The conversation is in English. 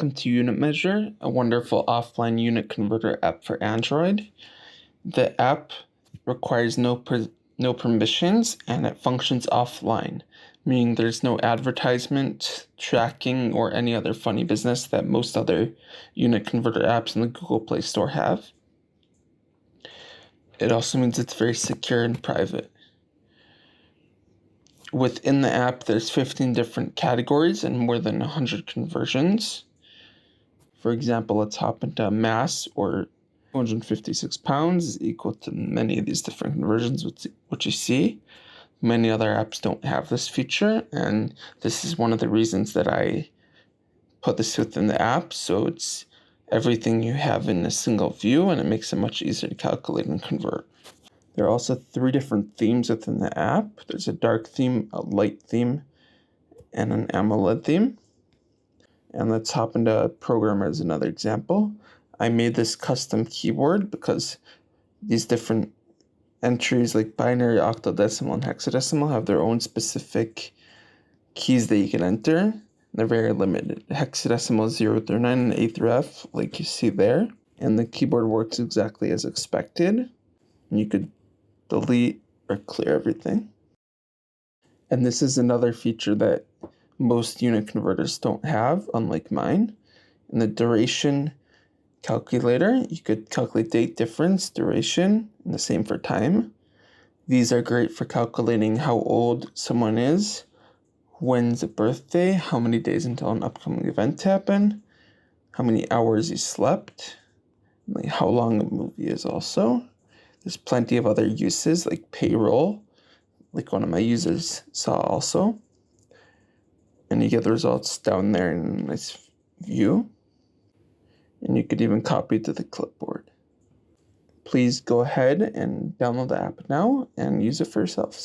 Welcome to unitMeasure, a wonderful offline unit converter app for Android. The app requires no permissions and it functions offline, meaning there's no advertisement, tracking, or any other funny business that most other unit converter apps in the Google Play Store have. It also means it's very secure and private. Within the app, there's 15 different categories and more than 100 conversions. For example, let's hop into mass, or 256 pounds is equal to many of these different conversions, which you see. Many other apps don't have this feature, and this is one of the reasons that I put this within the app, so it's everything you have in a single view, and it makes it much easier to calculate and convert. There are also 3 different themes within the app. There's a dark theme, a light theme, and an AMOLED theme. And let's hop into Programmer as another example. I made this custom keyboard because these different entries like binary, octodecimal, and hexadecimal have their own specific keys that you can enter. They're very limited. Hexadecimal is 0 through 9 and A through F, like you see there. And the keyboard works exactly as expected. And you could delete or clear everything. And this is another feature that most unit converters don't have, unlike mine. In the duration calculator, you could calculate date difference, duration, and the same for time. These are great for calculating how old someone is, when's a birthday, how many days until an upcoming event happened, how many hours you slept, like how long a movie is also. There's plenty of other uses like payroll, like one of my users saw also. And you get the results down there in a nice view. And you could even copy it to the clipboard. Please go ahead and download the app now and use it for yourselves.